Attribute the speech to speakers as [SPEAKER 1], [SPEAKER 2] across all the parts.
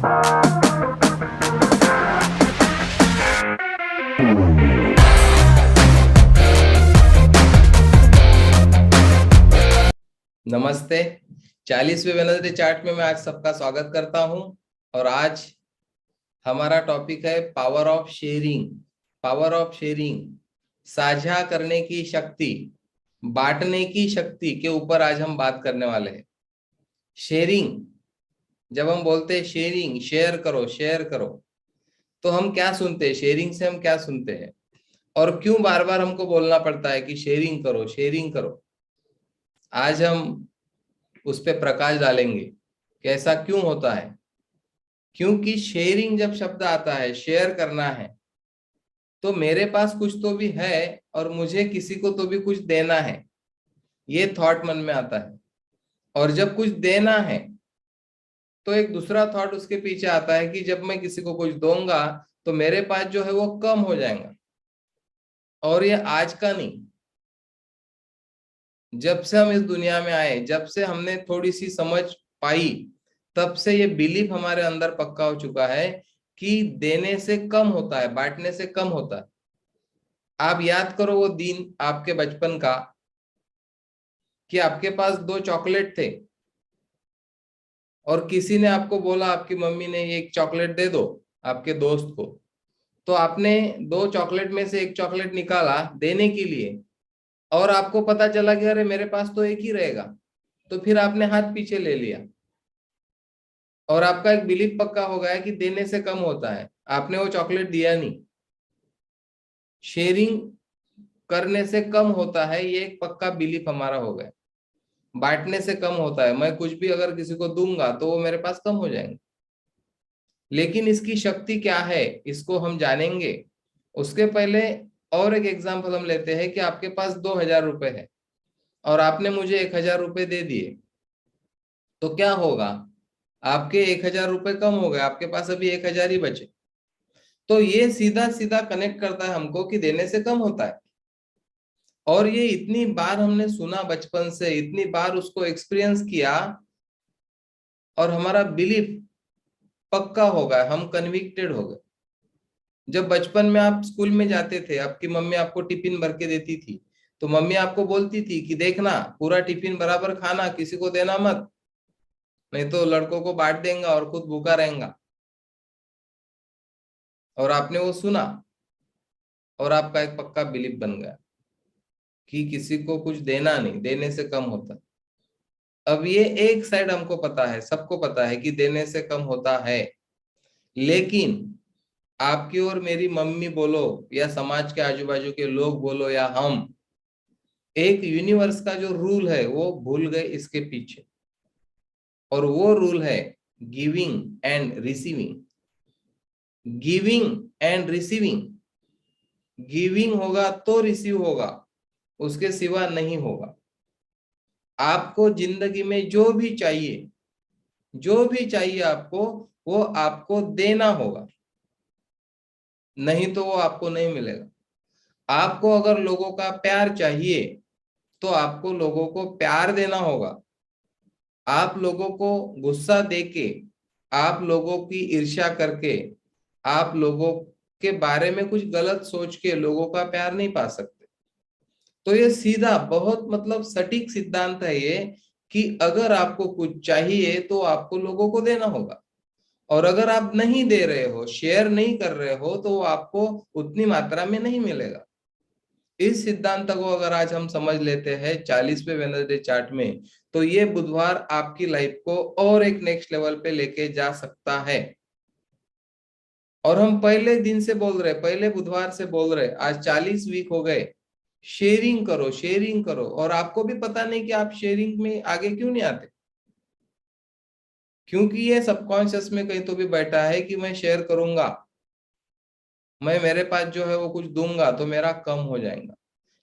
[SPEAKER 1] नमस्ते। 40वें Wednesday chart में मैं आज सबका स्वागत करता हूं। और आज हमारा टॉपिक है power of sharing. Power of sharing, साझा करने की शक्ति, बांटने की शक्ति के ऊपर आज हम बात करने वाले हैं। शेयरिंग, जब हम बोलते हैं शेयरिंग, शेयर करो शेयर करो, तो हम क्या सुनते हैं? शेयरिंग से हम क्या सुनते हैं और क्यों बार बार हमको बोलना पड़ता है कि शेयरिंग करो शेयरिंग करो? आज हम उस पर प्रकाश डालेंगे कि ऐसा क्यों होता है। क्योंकि शेयरिंग जब शब्द आता है, शेयर करना है, तो मेरे पास कुछ तो भी है और मुझे किसी को तो भी कुछ देना है, ये थॉट मन में आता है। और जब कुछ देना है तो एक दूसरा थॉट उसके पीछे आता है कि जब मैं किसी को कुछ दूंगा तो मेरे पास जो है वो कम हो जाएगा। और ये आज का नहीं, जब से हम इस दुनिया में आए, जब से हमने थोड़ी सी समझ पाई, तब से ये बिलीफ हमारे अंदर पक्का हो चुका है कि देने से कम होता है, बांटने से कम होता है। आप याद करो वो दिन आपके बचपन का कि आपके पास 2 चॉकलेट थे और किसी ने आपको बोला, आपकी मम्मी ने, एक चॉकलेट दे दो आपके दोस्त को। तो आपने 2 चॉकलेट में से एक चॉकलेट निकाला देने के लिए, और आपको पता चला कि अरे मेरे पास तो एक ही रहेगा, तो फिर आपने हाथ पीछे ले लिया और आपका एक बिलीफ पक्का हो गया कि देने से कम होता है। आपने वो चॉकलेट दिया नहीं। शेयरिंग करने से कम होता है, ये एक पक्का बिलीफ हमारा हो गया। बांटने से कम होता है, मैं कुछ भी अगर किसी को दूंगा तो वो मेरे पास कम हो जाएंगे। लेकिन इसकी शक्ति क्या है, इसको हम जानेंगे। उसके पहले और एक एग्जांपल हम लेते हैं कि आपके पास 2000 रुपए है और आपने मुझे 1000 रुपए दे दिए, तो क्या होगा? आपके 1000 रुपए कम हो गए, आपके पास अभी 1000 ही बचे। तो ये सीधा सीधा कनेक्ट करता है हमको कि देने से कम होता है। और ये इतनी बार हमने सुना बचपन से, इतनी बार उसको एक्सपीरियंस किया, और हमारा बिलीफ पक्का हो गया, हम कन्विक्टेड हो गए। जब बचपन में आप स्कूल में जाते थे, आपकी मम्मी आपको टिफिन भर के देती थी, तो मम्मी आपको बोलती थी कि देखना पूरा टिफिन बराबर खाना, किसी को देना मत, नहीं तो लड़कों को बांट देंगे और खुद भूखा रहेगा। और आपने वो सुना और आपका एक पक्का बिलीफ बन गया कि किसी को कुछ देना नहीं, देने से कम होता है। अब ये एक साइड हमको पता है, सबको पता है कि देने से कम होता है। लेकिन आपकी और मेरी मम्मी बोलो या समाज के आजू बाजू के लोग बोलो या हम, एक यूनिवर्स का जो रूल है वो भूल गए इसके पीछे। और वो रूल है giving and receiving. Giving and receiving, giving होगा तो रिसीव होगा, उसके सिवा नहीं होगा। आपको जिंदगी में जो भी चाहिए, जो भी चाहिए आपको, वो आपको देना होगा, नहीं तो वो आपको नहीं मिलेगा। आपको अगर लोगों का प्यार चाहिए तो आपको लोगों को प्यार देना होगा। आप लोगों को गुस्सा देके, आप लोगों की ईर्ष्या करके, आप लोगों के बारे में कुछ गलत सोच के लोगों का प्यार नहीं पा सकते। तो ये सीधा बहुत मतलब सटीक सिद्धांत है ये, कि अगर आपको कुछ चाहिए तो आपको लोगों को देना होगा, और अगर आप नहीं दे रहे हो, शेयर नहीं कर रहे हो, तो वो आपको उतनी मात्रा में नहीं मिलेगा। इस सिद्धांत को अगर आज हम समझ लेते हैं 40वें वेडनेसडे चार्ट में, तो ये बुधवार आपकी लाइफ को और एक नेक्स्ट लेवल पे लेके जा सकता है। और हम पहले दिन से बोल रहे, पहले बुधवार से बोल रहे, आज 40 वीक हो गए, शेयरिंग करो शेयरिंग करो। और आपको भी पता नहीं कि आप शेयरिंग में आगे क्यों नहीं आते, क्योंकि ये सबकॉन्शियस में कहीं तो भी बैठा है कि मैं शेयर करूंगा, मैं मेरे पास जो है वो कुछ दूंगा तो मेरा कम हो जाएगा।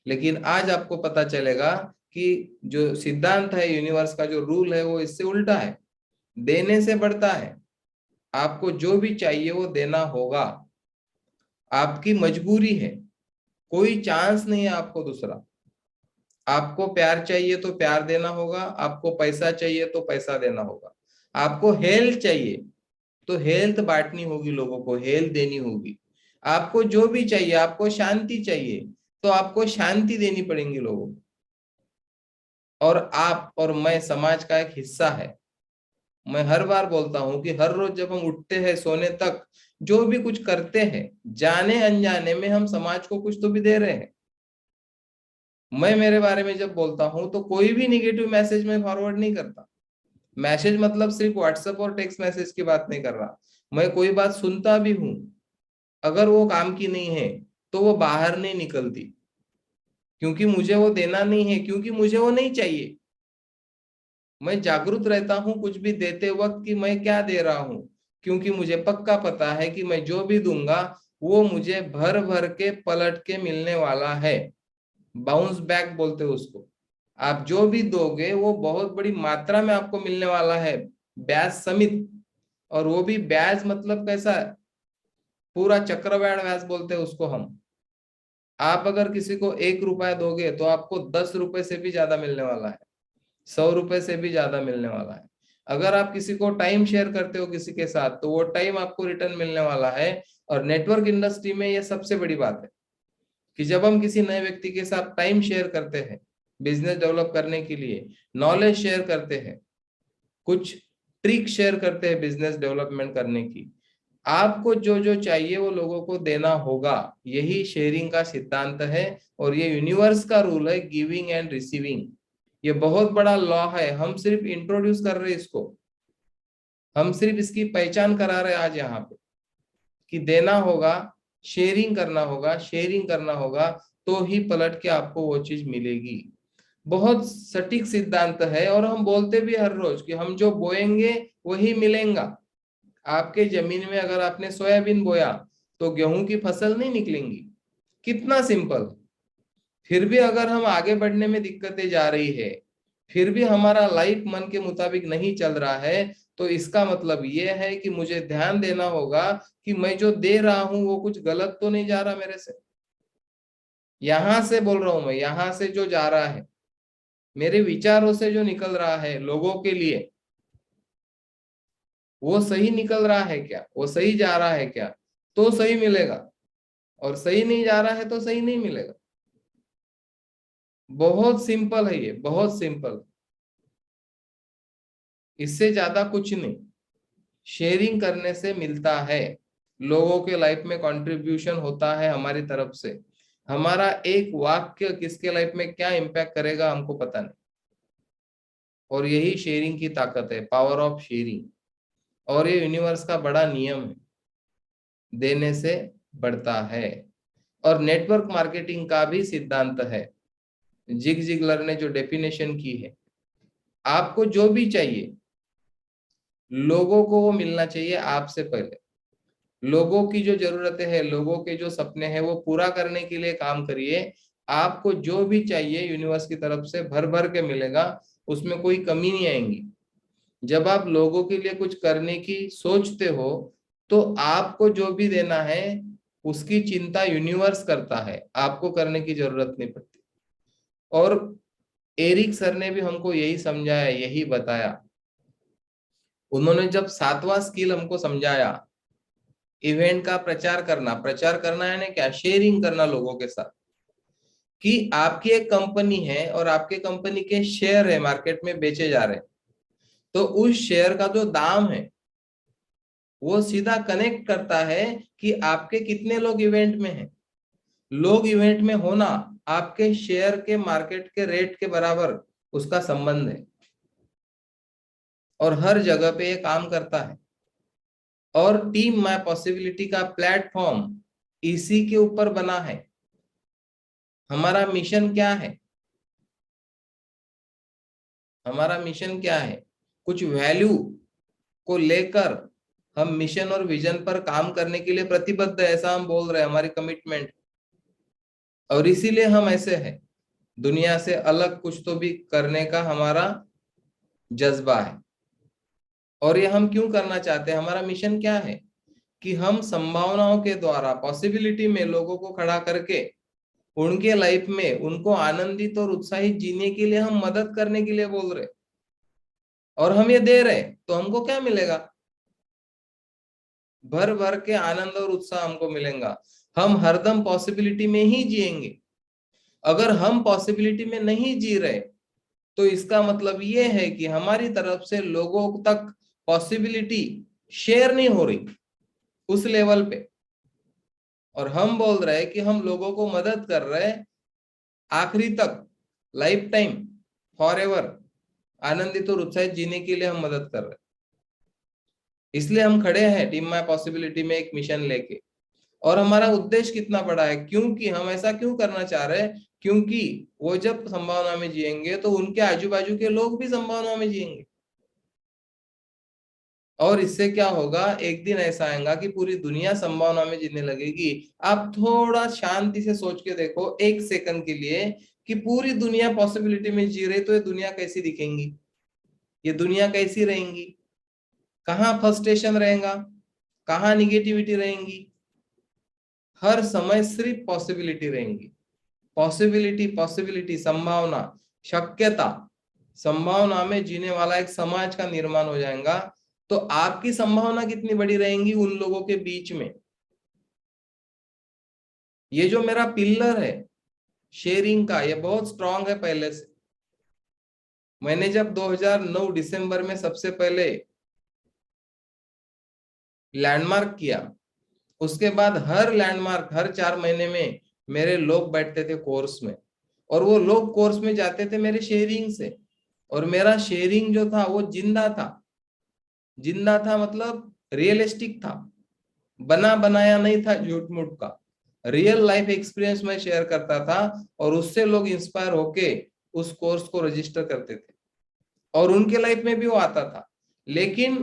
[SPEAKER 1] लेकिन आज आपको पता चलेगा कि जो सिद्धांत है, यूनिवर्स का जो रूल है, वो इससे उल्टा है। देने से बढ़ता है। आपको जो भी चाहिए वो देना होगा, आपकी मजबूरी है, कोई चांस नहीं है आपको दूसरा। आपको प्यार चाहिए तो प्यार देना होगा, आपको पैसा चाहिए तो पैसा देना होगा, आपको हेल्थ चाहिए तो हेल्थ बांटनी होगी, लोगों को हेल्थ देनी होगी। आपको जो भी चाहिए, आपको शांति चाहिए तो आपको शांति देनी पड़ेगी लोगों को। और आप और मैं समाज का एक हिस्सा है। मैं हर बार बोलता हूं कि हर रोज जब हम उठते हैं सोने तक जो भी कुछ करते हैं, जाने अनजाने में हम समाज को कुछ तो भी दे रहे हैं। मैं मेरे बारे में जब बोलता हूं तो कोई भी निगेटिव मैसेज मैं फॉरवर्ड नहीं करता। मैसेज मतलब सिर्फ व्हाट्सएप और टेक्स्ट मैसेज की बात नहीं कर रहा। मैं कोई बात सुनता भी हूं, अगर वो काम की नहीं है तो वो बाहर नहीं निकलती, क्योंकि मुझे वो देना नहीं है, क्योंकि मुझे वो नहीं चाहिए। मैं जागरूक रहता हूं कुछ भी देते वक्त कि मैं क्या दे रहा हूं, क्योंकि मुझे पक्का पता है कि मैं जो भी दूंगा वो मुझे भर भर के पलट के मिलने वाला है। बाउंस बैक बोलते हैं उसको। आप जो भी दोगे वो बहुत बड़ी मात्रा में आपको मिलने वाला है, ब्याज समेत। और वो भी ब्याज मतलब कैसा है, पूरा चक्रवाढ़ ब्याज बोलते हैं उसको हम। आप अगर किसी को 1 रुपया दोगे तो आपको 10 रुपए से भी ज्यादा मिलने वाला है, 100 रुपए से भी ज्यादा मिलने वाला है। अगर आप किसी को टाइम शेयर करते हो किसी के साथ तो वो टाइम आपको रिटर्न मिलने वाला है। और नेटवर्क इंडस्ट्री में ये सबसे बड़ी बात है कि जब हम किसी नए व्यक्ति के साथ टाइम शेयर करते हैं बिजनेस डेवलप करने के लिए, नॉलेज शेयर करते हैं, कुछ ट्रिक शेयर करते हैं बिजनेस डेवलपमेंट करने की, आपको जो जो चाहिए वो लोगों को देना होगा। यही शेयरिंग का सिद्धांत है और ये यूनिवर्स का रूल है, गिविंग एंड रिसीविंग। ये बहुत बड़ा लॉ है, हम सिर्फ इंट्रोड्यूस कर रहे हैं इसको, हम सिर्फ इसकी पहचान करा रहे हैं आज यहाँ पे कि देना होगा, शेयरिंग करना होगा, शेयरिंग करना होगा, तो ही पलट के आपको वो चीज मिलेगी। बहुत सटीक सिद्धांत है और हम बोलते भी हर रोज कि हम जो बोएंगे वही मिलेगा। आपके जमीन में अगर आपने सोयाबीन बोया तो गेहूं की फसल नहीं निकलेंगी। कितना सिंपल। फिर भी अगर हम आगे बढ़ने में दिक्कतें जा रही है, फिर भी हमारा लाइफ मन के मुताबिक नहीं चल रहा है, तो इसका मतलब ये है कि मुझे ध्यान देना होगा कि मैं जो दे रहा हूं वो कुछ गलत तो नहीं जा रहा मेरे से। यहां से बोल रहा हूं मैं, यहां से जो जा रहा है, मेरे विचारों से जो निकल रहा है लोगों के लिए, वो सही निकल रहा है क्या, वो सही जा रहा है क्या, तो सही मिलेगा। और सही नहीं जा रहा है तो सही नहीं मिलेगा। बहुत सिंपल है ये, बहुत सिंपल। इससे ज्यादा कुछ नहीं। शेयरिंग करने से मिलता है, लोगों के लाइफ में कंट्रीब्यूशन होता है हमारी तरफ से। हमारा एक वाक्य किसके लाइफ में क्या इम्पैक्ट करेगा हमको पता नहीं। और यही शेयरिंग की ताकत है, पावर ऑफ शेयरिंग। और ये यूनिवर्स का बड़ा नियम है, देने से बढ़ता है। और नेटवर्क मार्केटिंग का भी सिद्धांत है, जिग जिगलर ने जो डेफिनेशन की है, आपको जो भी चाहिए लोगों को वो मिलना चाहिए आपसे पहले। लोगों की जो जरूरतें हैं, लोगों के जो सपने हैं वो पूरा करने के लिए काम करिए। आपको जो भी चाहिए यूनिवर्स की तरफ से भर भर के मिलेगा, उसमें कोई कमी नहीं आएगी। जब आप लोगों के लिए कुछ करने की सोचते हो तो आपको जो भी देना है उसकी चिंता यूनिवर्स करता है, आपको करने की जरूरत नहीं पड़ती। और एरिक सर ने भी हमको यही समझाया, यही बताया। उन्होंने जब 7वां स्किल हमको समझाया, इवेंट का प्रचार करना, प्रचार करना यानी क्या, शेयरिंग करना लोगों के साथ, कि आपकी एक कंपनी है और आपके कंपनी के शेयर है मार्केट में बेचे जा रहे हैं, तो उस शेयर का जो दाम है वो सीधा कनेक्ट करता है कि आपके कितने लोग इवेंट में हैं। लोग इवेंट में होना आपके शेयर के मार्केट के रेट के बराबर उसका संबंध है। और हर जगह पे ये काम करता है। और टीम माय पॉसिबिलिटी का प्लेटफॉर्म इसी के ऊपर बना है। हमारा मिशन क्या है, हमारा मिशन क्या है, कुछ वैल्यू को लेकर हम मिशन और विजन पर काम करने के लिए प्रतिबद्ध है, ऐसा हम बोल रहे हैं, हमारी कमिटमेंट। और इसीलिए हम ऐसे हैं, दुनिया से अलग कुछ तो भी करने का हमारा जज्बा है। और ये हम क्यों करना चाहते हैं, हमारा मिशन क्या है, कि हम संभावनाओं के द्वारा पॉसिबिलिटी में लोगों को खड़ा करके उनके लाइफ में उनको आनंदित और उत्साहित जीने के लिए हम मदद करने के लिए बोल रहे। और हम ये दे रहे तो हमको क्या मिलेगा, भर भर के आनंद और उत्साह हमको मिलेगा। हम हरदम पॉसिबिलिटी में ही जिएंगे। अगर हम पॉसिबिलिटी में नहीं जी रहे तो इसका मतलब ये है कि हमारी तरफ से लोगों तक पॉसिबिलिटी शेयर नहीं हो रही उस लेवल पे। और हम बोल रहे हैं कि हम लोगों को मदद कर रहे हैं आखिरी तक, लाइफ टाइम, फॉर एवर आनंदित और उत्साहित जीने के लिए हम मदद कर रहे हैं। इसलिए हम खड़े हैं टीम माय पॉसिबिलिटी में एक मिशन लेके। और हमारा उद्देश्य कितना बड़ा है, क्योंकि हम ऐसा क्यों करना चाह रहे हैं, क्योंकि वो जब संभावना में जिएंगे तो उनके आजू बाजू के लोग भी संभावना में जिएंगे। और इससे क्या होगा, एक दिन ऐसा आएगा कि पूरी दुनिया संभावना में जीने लगेगी। आप थोड़ा शांति से सोच के देखो एक सेकंड के लिए कि पूरी दुनिया पॉसिबिलिटी में जी रही तो ये दुनिया कैसी दिखेंगी, ये दुनिया कैसी रहेंगी, कहाँ फ्रस्ट्रेशन रहेगा, कहाँ निगेटिविटी रहेंगी। हर समय सिर्फ पॉसिबिलिटी रहेंगी। पॉसिबिलिटी पॉसिबिलिटी, संभावना, शक्यता। संभावना में जीने वाला एक समाज का निर्माण हो जाएगा। तो आपकी संभावना कितनी बड़ी रहेंगी उन लोगों के बीच में। ये जो मेरा पिलर है शेयरिंग का, ये बहुत स्ट्रांग है पहले से। मैंने जब 2009 दिसंबर में सबसे पहले लैंडमार्क किया, उसके बाद हर लैंडमार्क हर 4 महीने में मेरे लोग बैठते थे कोर्स में, और वो लोग कोर्स में जाते थे मेरे शेयरिंग से। और मेरा शेयरिंग जो था वो जिंदा था। जिंदा था मतलब रियलिस्टिक था, बना बनाया नहीं था, झूठ मूठ का। रियल लाइफ एक्सपीरियंस में शेयर करता था और उससे लोग इंस्पायर होके उस कोर्स को रजिस्टर करते थे और उनके लाइफ में भी वो आता था। लेकिन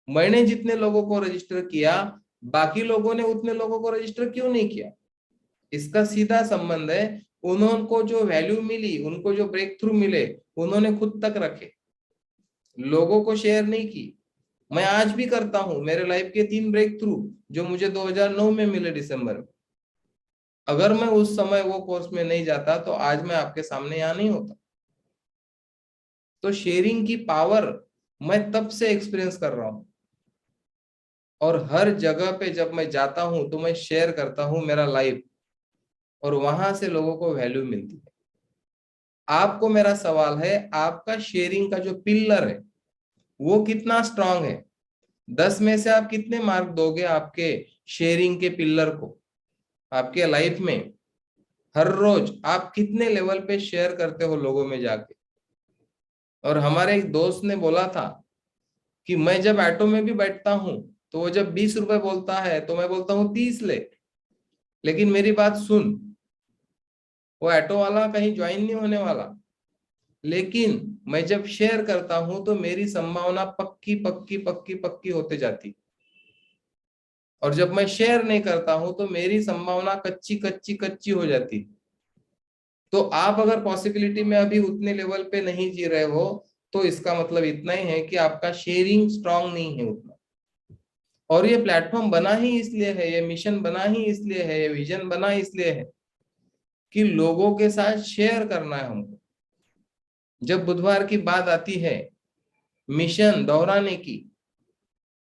[SPEAKER 1] मैंने जितने लोगों को रजिस्टर किया, बाकी लोगों ने उतने लोगों को रजिस्टर क्यों नहीं किया? इसका सीधा संबंध है, उनको जो वैल्यू मिली, उनको जो ब्रेक थ्रू मिले, उन्होंने खुद तक रखे, लोगों को शेयर नहीं की। मैं आज भी करता हूं, मेरे लाइफ के 3 ब्रेक थ्रू जो मुझे 2009 में मिले दिसंबर में, अगर मैं उस समय वो कोर्स में नहीं जाता तो आज मैं आपके सामने यहाँ नहीं होता। तो शेयरिंग की पावर मैं तब से एक्सपीरियंस कर रहा हूं। और हर जगह पे जब मैं जाता हूं तो मैं शेयर करता हूं मेरा लाइफ, और वहां से लोगों को वैल्यू मिलती है। आपको मेरा सवाल है, आपका शेयरिंग का जो पिलर है वो कितना स्ट्रांग है? 10 में से आप कितने मार्क दोगे आपके शेयरिंग के पिलर को? आपके लाइफ में हर रोज आप कितने लेवल पे शेयर करते हो लोगों में जाके? और हमारे एक दोस्त ने बोला था कि मैं जब ऑटो में भी बैठता हूं तो वो जब 20 रुपए बोलता है तो मैं बोलता हूँ 30 ले, लेकिन मेरी बात सुन, वो ऑटो वाला कहीं ज्वाइन नहीं होने वाला। लेकिन मैं जब शेयर करता हूं तो मेरी संभावना पक्की पक्की पक्की पक्की होते जाती। और जब मैं शेयर नहीं करता हूं तो मेरी संभावना कच्ची कच्ची कच्ची हो जाती। तो आप अगर पॉसिबिलिटी में अभी उतने लेवल पे नहीं जी रहे हो तो इसका मतलब इतना ही है कि आपका शेयरिंग स्ट्रांग नहीं है उतना। और ये प्लेटफॉर्म बना ही इसलिए है, ये मिशन बना ही इसलिए है, ये विजन बना इसलिए है कि लोगों के साथ शेयर करना है हमको। जब बुधवार की बात आती है मिशन दोहराने की,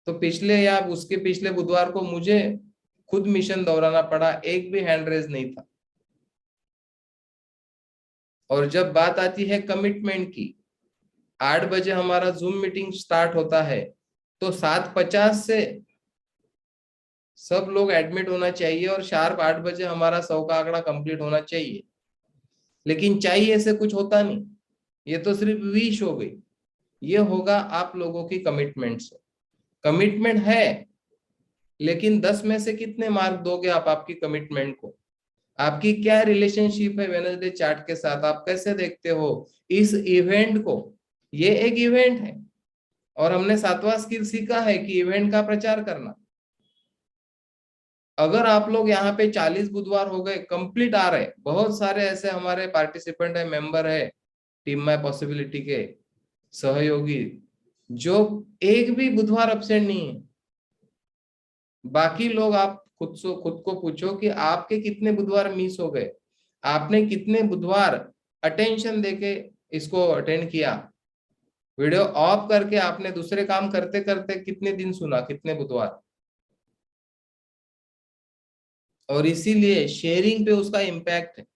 [SPEAKER 1] तो पिछले या उसके पिछले बुधवार को मुझे खुद मिशन दोहराना पड़ा, एक भी हैंड रेज नहीं था। और जब बात आती है कमिटमेंट की, 8 बजे हमारा जूम मीटिंग स्टार्ट होता है तो 7:50 से सब लोग एडमिट होना चाहिए और शार्प 8 बजे हमारा 100 का आंकड़ा कंप्लीट होना चाहिए। लेकिन चाहिए से कुछ होता नहीं, ये तो सिर्फ विश हो गई। ये होगा आप लोगों की कमिटमेंट से। कमिटमेंट है, लेकिन 10 में से कितने मार्क दोगे आप आपकी कमिटमेंट को? आपकी क्या रिलेशनशिप है वेडनेसडे चार्ट के साथ? आप कैसे देखते हो इस इवेंट को? ये एक इवेंट है और हमने 7वां स्किल सीखा है कि इवेंट का प्रचार करना। अगर आप लोग यहाँ पे 40 बुधवार हो गए कंप्लीट आ रहे, बहुत सारे ऐसे हमारे पार्टिसिपेंट है, मेंबर है टीम माय पॉसिबिलिटी के सहयोगी, जो एक भी बुधवार अब्सेंट नहीं है। बाकी लोग आप खुद को पूछो कि आपके कितने बुधवार मिस हो गए, आपने कितने बुधवार अटेंशन देके इसको अटेंड किया। वीडियो ऑफ करके आपने दूसरे काम करते करते कितने दिन सुना, कितने बुधवार। और इसीलिए शेयरिंग पे उसका इम्पैक्ट है।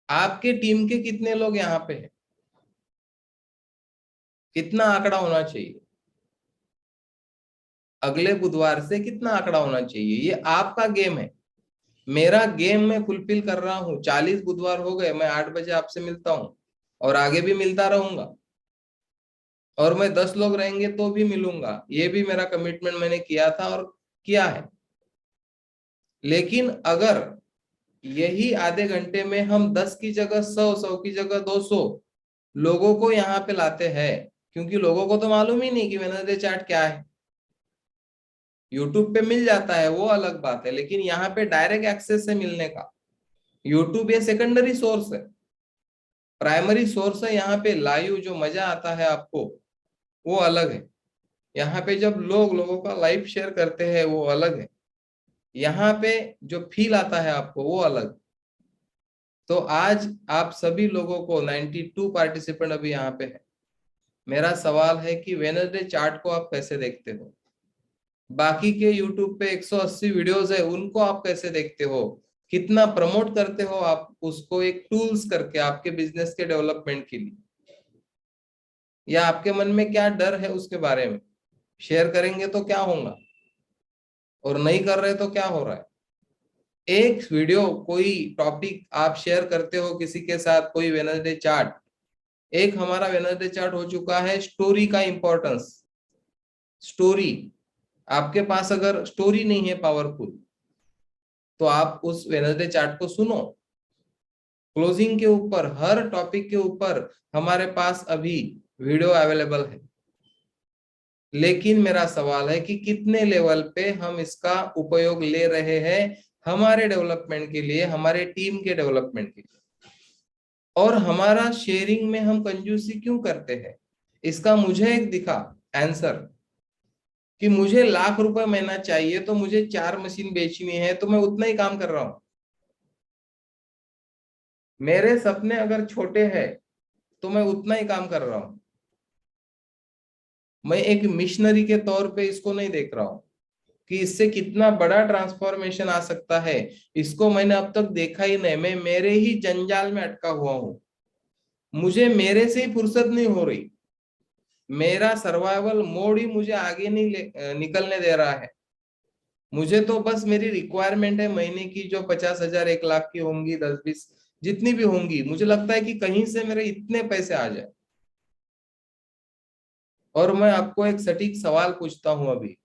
[SPEAKER 1] आपके टीम के कितने लोग यहाँ पे हैं, कितना आंकड़ा होना चाहिए, अगले बुधवार से कितना आंकड़ा होना चाहिए, ये आपका गेम है। मेरा गेम मैं फुलफिल कर रहा हूँ। 40 बुधवार हो गए, मैं 8 बजे आपसे मिलता हूँ और आगे भी मिलता रहूंगा। और मैं 10 लोग रहेंगे तो भी मिलूंगा, ये भी मेरा कमिटमेंट मैंने किया था और किया है। लेकिन अगर यही आधे घंटे में हम 10 की जगह 100, 100 की जगह 200 लोगों को यहाँ पे लाते हैं, क्योंकि लोगों को तो मालूम ही नहीं कि वेडनेसडे चार्ट क्या है। यूट्यूब पे मिल जाता है वो अलग बात है, लेकिन यहाँ पे डायरेक्ट एक्सेस है मिलने का। यूट्यूब ये सेकेंडरी सोर्स है, प्राइमरी सोर्स है। यहाँ पे लाइव जो मजा आता है आपको वो अलग है। यहाँ पे जब लोगों का लाइव शेयर करते हैं वो अलग है। यहाँ पे जो फील आता है आपको वो अलग। तो आज आप सभी लोगों को 92 पार्टिसिपेंट अभी यहाँ पे है। मेरा सवाल है कि वेडनेसडे चार्ट को आप कैसे देखते हो, बाकी के यूट्यूब पे 180 वीडियोस है उनको आप कैसे देखते हो, कितना प्रमोट करते हो आप उसको एक टूल्स करके आपके बिजनेस के डेवलपमेंट के लिए, या आपके मन में क्या डर है उसके बारे में शेयर करेंगे तो क्या होगा, और नहीं कर रहे तो क्या हो रहा है। एक वीडियो कोई टॉपिक आप शेयर करते हो किसी के साथ, कोई वेडनेसडे चार्ट। एक हमारा वेडनेसडे चार्ट हो चुका है स्टोरी का इंपॉर्टेंस। स्टोरी, आपके पास अगर स्टोरी नहीं है पावरफुल तो आप उस वेडनेसडे चार्ट को सुनो। क्लोजिंग के ऊपर, हर टॉपिक के ऊपर हमारे पास अभी वीडियो अवेलेबल है। लेकिन मेरा सवाल है कि कितने लेवल पे हम इसका उपयोग ले रहे हैं हमारे डेवलपमेंट के लिए, हमारे टीम के डेवलपमेंट के लिए। और हमारा शेयरिंग में हम कंजूसी क्यों करते हैं, इसका मुझे एक दिखा आंसर। कि मुझे ₹1,00,000 महीना चाहिए तो मुझे 4 मशीन बेचनी है तो मैं उतना ही काम कर रहा हूं। मेरे सपने अगर छोटे हैं तो मैं उतना ही काम कर रहा हूं। मैं एक मिशनरी के तौर पे इसको नहीं देख रहा हूं कि इससे कितना बड़ा ट्रांसफॉर्मेशन आ सकता है। इसको मैंने अब तक देखा ही नहीं, मैं मेरे ही जंजाल में अटका हुआ हूं। मुझे मेरे से ही फुर्सत नहीं हो रही। मेरा सर्वाइवल मोड ही मुझे आगे नहीं निकलने दे रहा है। मुझे तो बस मेरी रिक्वायरमेंट है महीने की जो 50,000 1,00,000 की होंगी, 10-20 जितनी भी होंगी, मुझे लगता है कि कहीं से मेरे इतने पैसे आ जाए। और मैं आपको एक सटीक सवाल पूछता हूं अभी,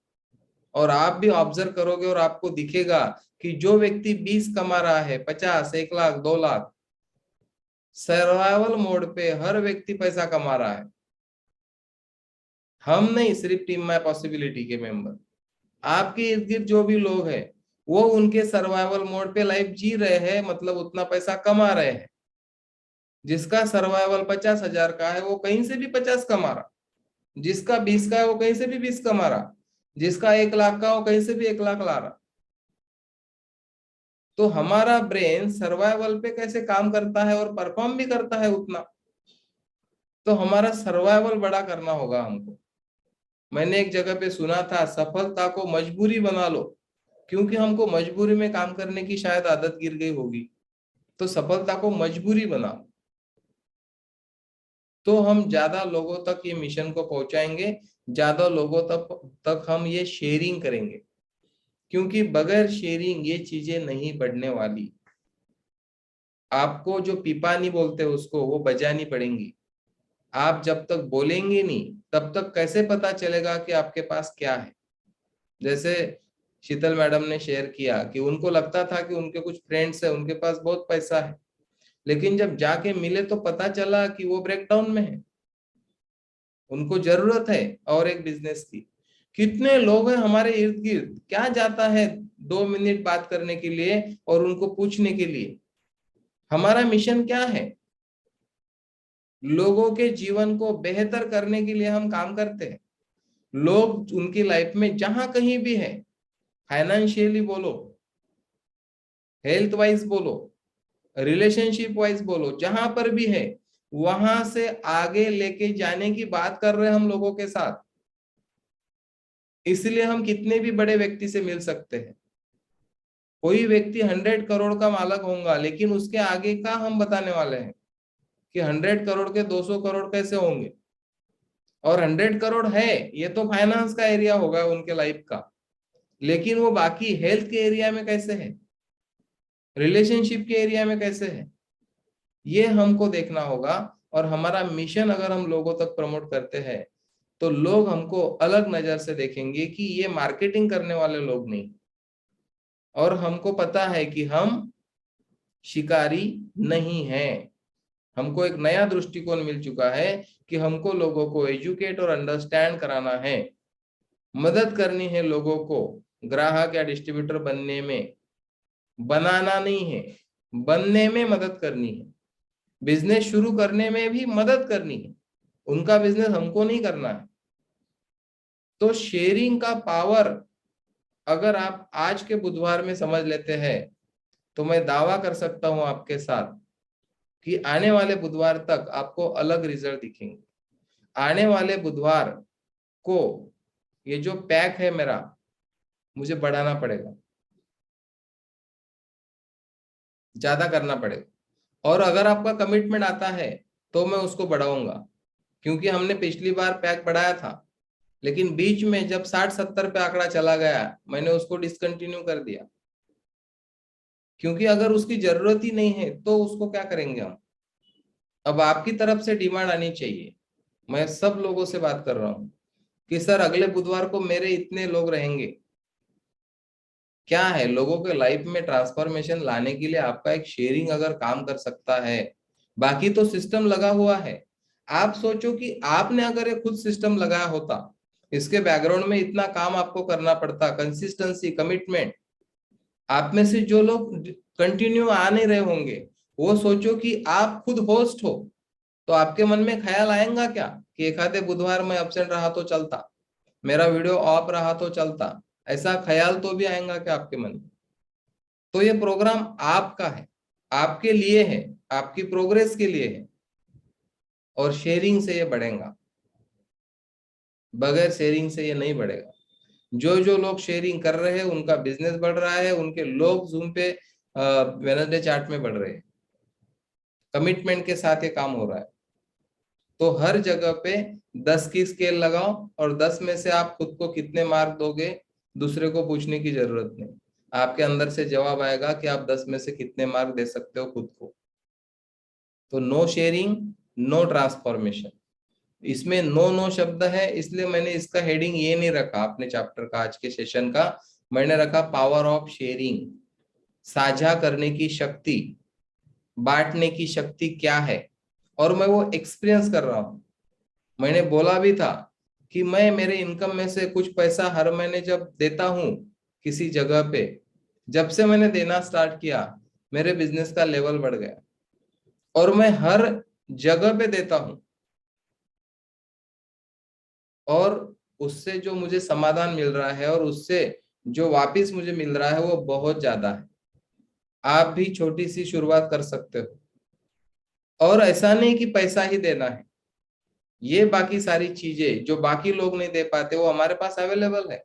[SPEAKER 1] और आप भी ऑब्जर्व करोगे और आपको दिखेगा कि जो व्यक्ति 20 कमा रहा है, 50, 1,00,000, 2,00,000, सर्वाइवल मोड पे हर व्यक्ति पैसा कमा रहा है। हम नहीं, सिर्फ टीम माय पॉसिबिलिटी के मेंबर, आपके इर्द गिर्द जो भी लोग हैं वो उनके सर्वाइवल मोड पे लाइफ जी रहे हैं, मतलब उतना पैसा कमा रहे हैं। जिसका सर्वाइवल 50,000 का है वो कहीं से भी 50 कमा रहा, जिसका 20 का है वो कहीं से भी 20 कमा रहा, जिसका 1,00,000 का वो कहीं से भी 1,00,000 ला रहा। तो हमारा ब्रेन सर्वाइवल पे कैसे काम करता है और परफॉर्म भी करता है उतना। तो हमारा सर्वाइवल बड़ा करना होगा हमको। मैंने एक जगह पे सुना था, सफलता को मजबूरी बना लो, क्योंकि हमको मजबूरी में काम करने की शायद आदत गिर गई होगी। तो सफलता को मजबूरी बना, तो हम ज्यादा लोगों तक ये मिशन को पहुंचाएंगे, ज्यादा लोगों तक हम ये शेयरिंग करेंगे। क्योंकि बगैर शेयरिंग ये चीजें नहीं बढ़ने वाली। आपको जो पीपानी बोलते हैं उसको वो बजानी पड़ेंगी। आप जब तक बोलेंगे नहीं तब तक कैसे पता चलेगा कि आपके पास क्या है। जैसे शीतल मैडम ने शेयर किया कि उनको लगता था कि उनके कुछ फ्रेंड्स है, उनके पास बहुत पैसा है, लेकिन जब जाके मिले तो पता चला कि वो ब्रेकडाउन में है, उनको जरूरत है और एक बिजनेस की। कितने लोग हैं हमारे इर्द गिर्द, क्या जाता है 2 मिनट बात करने के लिए और उनको पूछने के लिए। हमारा मिशन क्या है, लोगों के जीवन को बेहतर करने के लिए हम काम करते हैं। लोग उनकी लाइफ में जहां कहीं भी है, फाइनेंशियली बोलो, हेल्थ वाइज बोलो, रिलेशनशिप वाइज बोलो, जहां पर भी है, वहां से आगे लेके जाने की बात कर रहे हैं हम लोगों के साथ। इसलिए हम कितने भी बड़े व्यक्ति से मिल सकते हैं। कोई व्यक्ति 100 करोड़ का मालक होगा, लेकिन उसके आगे का हम बताने वाले हैं कि 100 करोड़ के 200 करोड़ कैसे होंगे। और 100 करोड़ है, ये तो फाइनेंस का एरिया होगा उनके लाइफ का, लेकिन वो बाकी हेल्थ के एरिया में कैसे है, रिलेशनशिप के एरिया में कैसे है, ये हमको देखना होगा। और हमारा मिशन अगर हम लोगों तक प्रमोट करते हैं तो लोग हमको अलग नजर से देखेंगे कि ये मार्केटिंग करने वाले लोग नहीं। और हमको पता है कि हम शिकारी नहीं हैं। हमको एक नया दृष्टिकोण मिल चुका है कि हमको लोगों को एजुकेट और अंडरस्टैंड कराना है, मदद करनी है लोगों को ग्राहक या डिस्ट्रीब्यूटर बनने में, बनाना नहीं है, बनने में मदद करनी है। बिजनेस शुरू करने में भी मदद करनी है, उनका बिजनेस हमको नहीं करना है। तो शेयरिंग का पावर अगर आप आज के बुधवार में समझ लेते हैं तो मैं दावा कर सकता हूं आपके साथ कि आने वाले बुधवार तक आपको अलग रिजल्ट दिखेंगे। आने वाले बुधवार को ये जो पैक है मेरा, मुझे बढ़ाना पड़ेगा, ज्यादा करना पड़ेगा। और अगर आपका कमिटमेंट आता है तो मैं उसको बढ़ाऊंगा, क्योंकि हमने पिछली बार पैक बढ़ाया था, लेकिन बीच में जब 60-70 पे आंकड़ा चला गया मैंने उसको डिसकंटिन्यू कर दिया, क्योंकि अगर उसकी जरूरत ही नहीं है तो उसको क्या करेंगे हम। अब आपकी तरफ से डिमांड आनी चाहिए। मैं सब लोगों से बात कर रहा हूँ कि सर अगले बुधवार को मेरे इतने लोग रहेंगे। क्या है, लोगों के लाइफ में ट्रांसफॉर्मेशन लाने के लिए आपका एक शेयरिंग अगर काम कर सकता है, बाकी तो सिस्टम लगा हुआ है। आप सोचो कि आपने अगर एक खुद सिस्टम लगाया होता, इसके बैकग्राउंड में इतना काम आपको करना पड़ता, कंसिस्टेंसी, कमिटमेंट। आप में से जो लोग कंटिन्यू आ नहीं रहे होंगे, वो सोचो कि आप खुद होस्ट हो, तो आपके मन में ख्याल आएगा क्या कि एक आधे बुधवार में एब्सेंट रहा तो चलता, मेरा वीडियो ऑफ रहा तो चलता। ऐसा ख्याल तो भी आएगा क्या आपके मन में। तो ये प्रोग्राम आपका है, आपके लिए है, आपकी प्रोग्रेस के लिए है। और शेयरिंग से ये बढ़ेगा, बगैर शेयरिंग से ये नहीं बढ़ेगा। जो जो लोग शेयरिंग कर रहे हैं उनका बिजनेस बढ़ रहा है, उनके लोग जूम पे वेडनेसडे चार्ट में बढ़ रहे हैं, कमिटमेंट के साथ ये काम हो रहा है। तो हर जगह पे 10 की स्केल लगाओ, और 10 में से आप खुद को कितने मार्क दोगे दूसरे को पूछने की जरूरत नहीं, आपके अंदर से जवाब आएगा कि आप 10 में से कितने मार्क दे सकते हो खुद को। तो नो शेयरिंग, नो ट्रांसफॉर्मेशन। इसमें नो नो शब्द है, इसलिए मैंने इसका हेडिंग ये नहीं रखा अपने चैप्टर का, आज के सेशन का। मैंने रखा पावर ऑफ शेयरिंग, साझा करने की शक्ति, बांटने की शक्ति क्या है। और मैं वो एक्सपीरियंस कर रहा हूं। मैंने बोला भी था कि मैं मेरे इनकम में से कुछ पैसा हर महीने जब देता हूं किसी जगह पे, जब से मैंने देना स्टार्ट किया मेरे बिजनेस का लेवल बढ़ गया। और मैं हर जगह पे देता हूं, और उससे जो मुझे समाधान मिल रहा है और उससे जो वापस मुझे मिल रहा है वो बहुत ज्यादा है। आप भी छोटी सी शुरुआत कर सकते हो। और ऐसा नहीं कि पैसा ही देना है, ये बाकी सारी चीजें जो बाकी लोग नहीं दे पाते वो हमारे पास अवेलेबल है,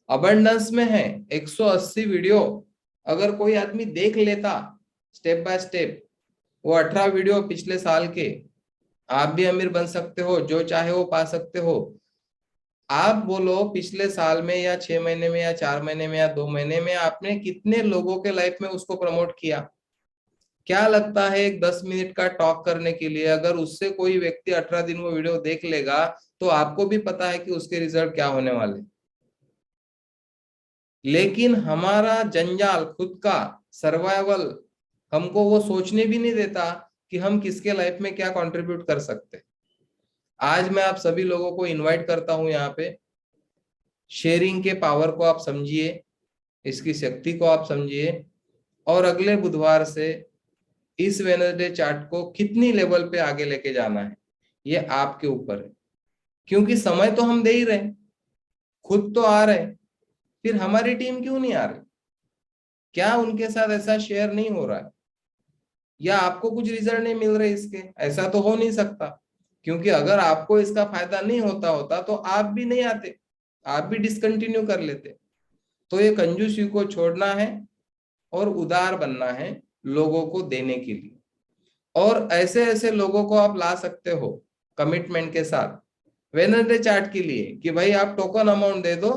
[SPEAKER 1] अबंडेंस में है। 180 वीडियो अगर कोई आदमी देख लेता स्टेप बाय स्टेप, वो 18 वीडियो पिछले साल के, आप भी अमीर बन सकते हो, जो चाहे वो पा सकते हो। आप बोलो पिछले साल में या 6 महीने में या 4 महीने में या 2 महीने में आपने कितने लोगों के लाइफ में उसको प्रमोट किया। क्या लगता है एक 10 मिनट का टॉक करने के लिए अगर उससे कोई व्यक्ति 18 दिन वो वीडियो देख लेगा तो आपको भी पता है कि उसके रिजल्ट क्या होने वाले। लेकिन हमारा जंजाल खुद का सर्वाइवल हमको वो सोचने भी नहीं देता कि हम किसके लाइफ में क्या कंट्रीब्यूट कर सकते। आज मैं आप सभी लोगों को इनवाइट करता हूं यहाँ पे, शेयरिंग के पावर को आप समझिए, इसकी शक्ति को आप समझिए, और अगले बुधवार से इस वेडनेसडे चार्ट को कितनी लेवल पे आगे लेके जाना है ये आपके ऊपर है। क्योंकि समय तो हम दे ही रहे, खुद तो आ रहे, फिर हमारी टीम क्यों नहीं आ रही, क्या उनके साथ ऐसा शेयर नहीं हो रहा है। या आपको कुछ रिजल्ट नहीं मिल रहे इसके, ऐसा तो हो नहीं सकता, क्योंकि अगर आपको इसका फायदा नहीं होता होता तो आप भी नहीं आते, आप भी डिसकंटिन्यू कर लेते। तो ये कंजूसी को छोड़ना है और उदार बनना है लोगों को देने के लिए। और ऐसे ऐसे लोगों को आप ला सकते हो कमिटमेंट के साथ वेडनेसडे चार्ट के लिए कि भाई आप टोकन अमाउंट दे दो,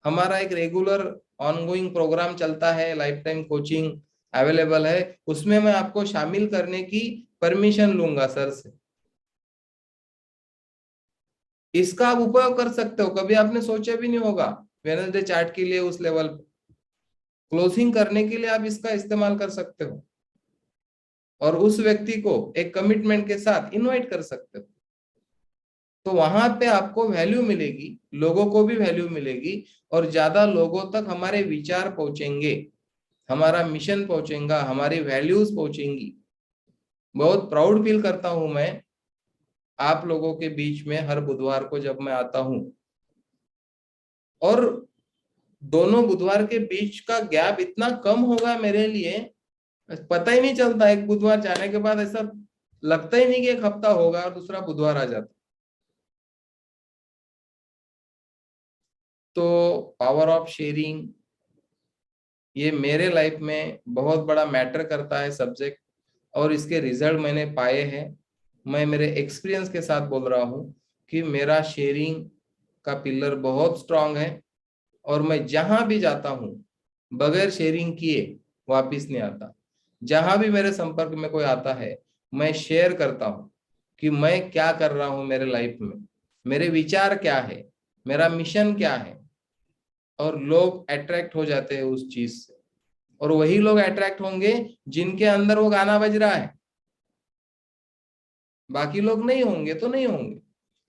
[SPEAKER 1] हमारा एक रेगुलर ऑनगोइंग प्रोग्राम चलता है, लाइफ टाइम कोचिंग अवेलेबल है, उसमें मैं आपको शामिल करने की परमिशन लूंगा सर से। इसका आप उपयोग कर सकते हो, कभी आपने सोचा भी नहीं होगा वेडनेसडे चार्ट के लिए उस लेवल पे। क्लोजिंग करने के लिए आप इसका इस्तेमाल कर सकते हो और उस व्यक्ति को एक कमिटमेंट के साथ इनवाइट कर सकते हो। तो वहां पे आपको वैल्यू मिलेगी, लोगों को भी वैल्यू मिलेगी और ज्यादा लोगों तक हमारे विचार पहुंचेंगे, हमारा मिशन पहुंचेगा, हमारी वैल्यूज पहुंचेंगी। बहुत प्राउड फील करता हूं मैं आप लोगों के बीच में हर बुधवार को जब मैं आता हूं, और दोनों बुधवार के बीच का गैप इतना कम होगा मेरे लिए, पता ही नहीं चलता। एक बुधवार जाने के बाद ऐसा लगता ही नहीं कि एक हफ्ता होगा और दूसरा बुधवार आ जाता। तो पावर ऑफ शेयरिंग ये मेरे लाइफ में बहुत बड़ा मैटर करता है सब्जेक्ट, और इसके रिजल्ट मैंने पाए हैं। मैं मेरे एक्सपीरियंस के साथ बोल रहा हूँ कि मेरा शेयरिंग का पिलर बहुत स्ट्रांग है और मैं जहां भी जाता हूँ बगैर शेयरिंग किए वापिस नहीं आता। जहां भी मेरे संपर्क में कोई आता है मैं शेयर करता हूँ कि मैं क्या कर रहा हूँ मेरे लाइफ में, मेरे विचार क्या है, मेरा मिशन क्या है, और लोग अट्रैक्ट हो जाते हैं उस चीज से। और वही लोग अट्रैक्ट होंगे जिनके अंदर वो गाना बज रहा है, बाकी लोग नहीं होंगे तो नहीं होंगे।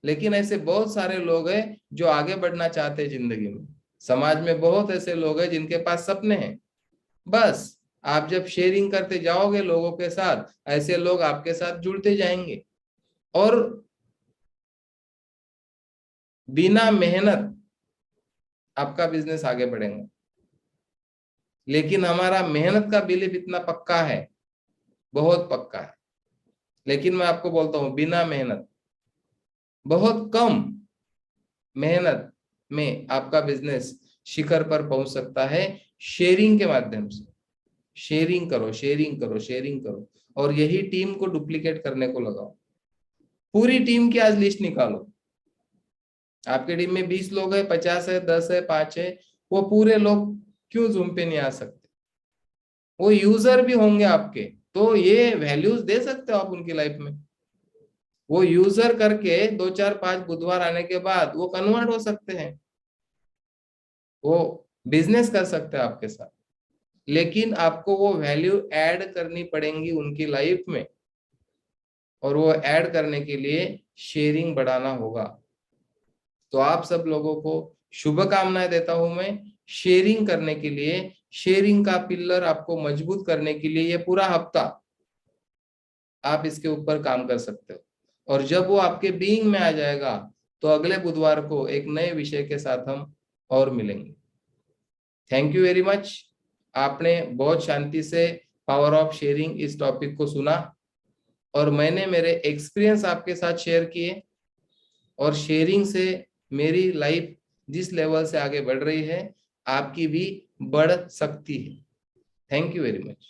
[SPEAKER 1] लेकिन ऐसे बहुत सारे लोग हैं जो आगे बढ़ना चाहते हैं जिंदगी में। समाज में बहुत ऐसे लोग हैं जिनके पास सपने हैं, बस आप जब शेयरिंग करते जाओगे लोगों के साथ, ऐसे लोग आपके साथ जुड़ते जाएंगे और बिना मेहनत आपका बिजनेस आगे बढ़ेगा। लेकिन हमारा मेहनत का बिलीफ इतना पक्का है, बहुत पक्का है। लेकिन मैं आपको बोलता हूं बिना मेहनत, बहुत कम मेहनत में आपका बिजनेस शिखर पर पहुंच सकता है, शेयरिंग के माध्यम से। शेयरिंग करो, शेयरिंग करो, शेयरिंग करो, और यही टीम को डुप्लीकेट करने को लगाओ। पूरी टीम की आज लिस्ट निकालो। आपके टीम में 20 लोग है, 50 है, 10 है, 5 है, वो पूरे लोग क्यों जूम पे नहीं आ सकते? वो यूजर भी होंगे आपके, तो ये वैल्यूज दे सकते हो आप उनकी लाइफ में। वो यूजर करके 2 4 5 बुधवार आने के बाद वो कन्वर्ट हो सकते हैं, वो बिजनेस कर सकते हैं आपके साथ। लेकिन आपको वो वैल्यू ऐड करनी पड़ेंगी उनकी लाइफ में, और वो ऐड करने के लिए शेयरिंग बढ़ाना होगा। तो आप सब लोगों को शुभकामनाएं देता हूं मैं शेयरिंग करने के लिए। शेयरिंग का पिलर आपको मजबूत करने के लिए ये पूरा हफ्ता आप इसके ऊपर काम कर सकते हो, और जब वो आपके बीइंग में आ जाएगा तो अगले बुधवार को एक नए विषय के साथ हम और मिलेंगे। Thank you very much. आपने बहुत शांति से पावर ऑफ शेयरिंग इस टॉपिक को सुना, और मैंने मेरे एक्सपीरियंस आपके साथ शेयर किए, और शेयरिंग से मेरी लाइफ जिस लेवल से आगे बढ़ रही है आपकी भी बढ़ सकती है। Thank you very much.